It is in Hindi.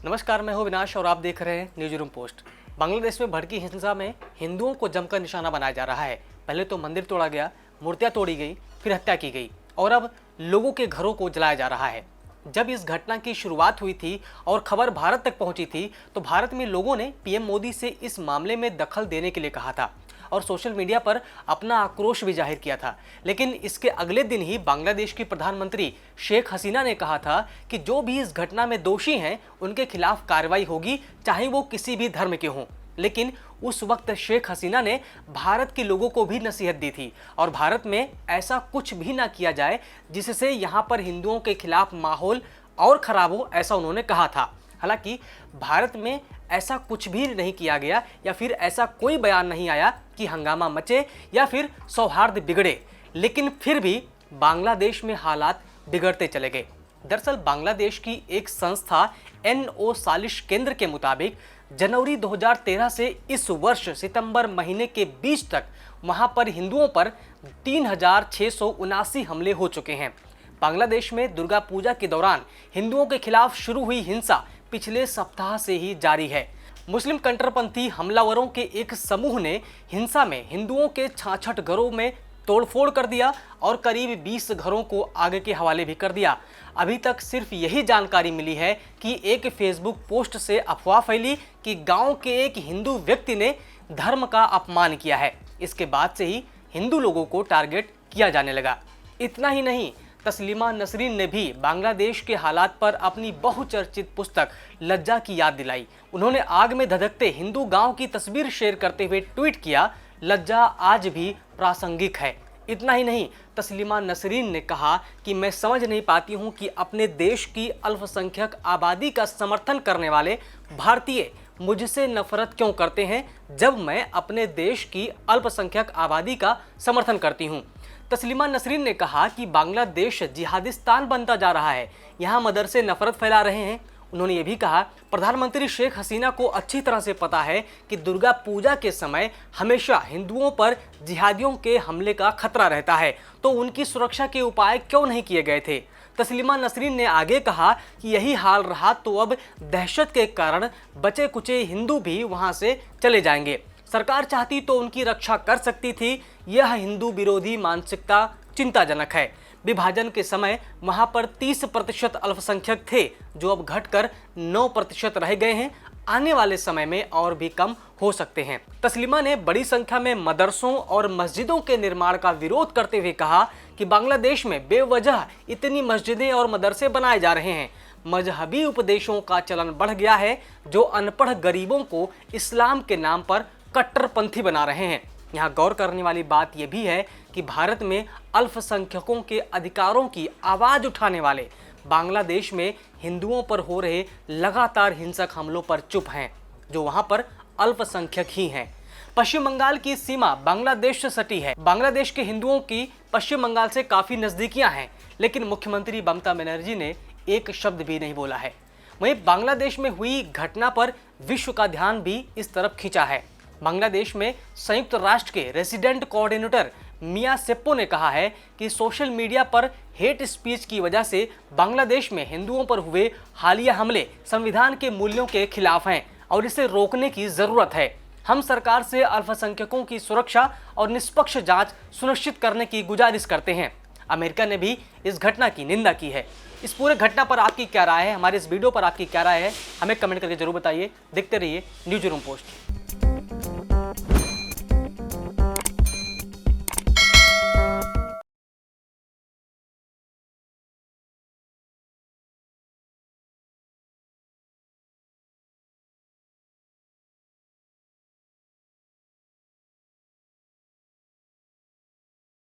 नमस्कार, मैं हूं विनाश और आप देख रहे हैं न्यूज रूम पोस्ट। बांग्लादेश में भड़की हिंसा में हिंदुओं को जमकर निशाना बनाया जा रहा है। पहले तो मंदिर तोड़ा गया, मूर्तियां तोड़ी गई, फिर हत्या की गई और अब लोगों के घरों को जलाया जा रहा है। जब इस घटना की शुरुआत हुई थी और खबर भारत तक पहुंची थी तो भारत में लोगों ने पीएम मोदी से इस मामले में दखल देने के लिए कहा था और सोशल मीडिया पर अपना आक्रोश भी जाहिर किया था। लेकिन इसके अगले दिन ही बांग्लादेश की प्रधानमंत्री शेख हसीना ने कहा था कि जो भी इस घटना में दोषी हैं उनके खिलाफ कार्रवाई होगी, चाहे वो किसी भी धर्म के हों। लेकिन उस वक्त शेख हसीना ने भारत के लोगों को भी नसीहत दी थी और भारत में ऐसा कुछ भी ना किया जाए जिससे यहाँ पर हिंदुओं के खिलाफ माहौल और खराब हो, ऐसा उन्होंने कहा था। हालांकि भारत में ऐसा कुछ भी नहीं किया गया या फिर ऐसा कोई बयान नहीं आया कि हंगामा मचे या फिर सौहार्द बिगड़े, लेकिन फिर भी बांग्लादेश में हालात बिगड़ते चले गए। दरअसल बांग्लादेश की एक संस्था NO सालिश केंद्र के मुताबिक जनवरी 2013 से इस वर्ष सितंबर महीने के बीच तक वहां पर हिंदुओं पर 3679 हमले हो चुके हैं। बांग्लादेश में दुर्गा पूजा के दौरान हिंदुओं के खिलाफ शुरू हुई हिंसा पिछले सप्ताह से ही जारी है। मुस्लिम कट्टरपंथी हमलावरों के एक समूह ने हिंसा में हिंदुओं के 66 घरों में तोड़फोड़ कर दिया और करीब 20 घरों को आगे के हवाले भी कर दिया। अभी तक सिर्फ यही जानकारी मिली है कि एक फेसबुक पोस्ट से अफवाह फैली कि गांव के एक हिंदू व्यक्ति ने धर्म का अपमान किया है। इसके बाद से ही हिंदू लोगों को टारगेट किया जाने लगा। इतना ही नहीं, तस्लीमा नसरीन ने भी बांग्लादेश के हालात पर अपनी बहुचर्चित पुस्तक लज्जा की याद दिलाई। उन्होंने आग में धधकते हिंदू गांव की तस्वीर शेयर करते हुए ट्वीट किया, लज्जा आज भी प्रासंगिक है। इतना ही नहीं, तस्लीमा नसरीन ने कहा कि मैं समझ नहीं पाती हूं कि अपने देश की अल्पसंख्यक आबादी का समर्थन करने वाले भारतीय मुझसे नफरत क्यों करते हैं जब मैं अपने देश की अल्पसंख्यक आबादी का समर्थन करती हूं। तस्लीमा नसरीन ने कहा कि बांग्लादेश जिहादिस्तान बनता जा रहा है, यहाँ मदरसे नफरत फैला रहे हैं। उन्होंने ये भी कहा, प्रधानमंत्री शेख हसीना को अच्छी तरह से पता है कि दुर्गा पूजा के समय हमेशा हिंदुओं पर जिहादियों के हमले का खतरा रहता है, तो उनकी सुरक्षा के उपाय क्यों नहीं किए गए थे। तस्लीमा नसरीन ने आगे कहा कि यही हाल रहा तो अब दहशत के कारण बचे कुचे हिंदू भी वहां से चले जाएंगे। सरकार चाहती तो उनकी रक्षा कर सकती थी। यह हिंदू विरोधी मानसिकता चिंताजनक है। विभाजन के समय वहां पर 30% अल्पसंख्यक थे जो अब घटकर 9% रह गए हैं। आने वाले समय में और भी कम हो सकते हैं। तस्लीमा ने बड़ी संख्या में मदरसों और मस्जिदों के निर्माण का विरोध करते हुए कहा कि बांग्लादेश में बेवजह इतनी मस्जिदें और मदरसे बनाए जा रहे हैं। मजहबी उपदेशों का चलन बढ़ गया है जो अनपढ़ गरीबों को इस्लाम के नाम पर कट्टरपंथी बना रहे हैं। यहाँ गौर करने वाली बात यह भी है कि भारत में अल्पसंख्यकों के अधिकारों की आवाज उठाने वाले बांग्लादेश में हिंदुओं पर हो रहे लगातार हिंसक हमलों पर चुप हैं, जो वहां पर अल्पसंख्यक ही हैं। पश्चिम बंगाल की सीमा बांग्लादेश से सटी है। बांग्लादेश के हिंदुओं की पश्चिम बंगाल से काफी नजदीकियां हैं, लेकिन मुख्यमंत्री ममता बनर्जी ने एक शब्द भी नहीं बोला है। वहीं बांग्लादेश में हुई घटना पर विश्व का ध्यान भी इस तरफ खींचा है। बांग्लादेश में संयुक्त राष्ट्र के रेसिडेंट कोऑर्डिनेटर मिया सेप्पो ने कहा है कि सोशल मीडिया पर हेट स्पीच की वजह से बांग्लादेश में हिंदुओं पर हुए हालिया हमले संविधान के मूल्यों के खिलाफ हैं और इसे रोकने की जरूरत है। हम सरकार से अल्पसंख्यकों की सुरक्षा और निष्पक्ष जांच सुनिश्चित करने की गुजारिश करते हैं। अमेरिका ने भी इस घटना की निंदा की है। इस पूरे घटना पर आपकी क्या राय है, हमारे इस वीडियो पर आपकी क्या राय है, हमें कमेंट करके जरूर बताइए। देखते रहिए न्यूज रूम पोस्ट।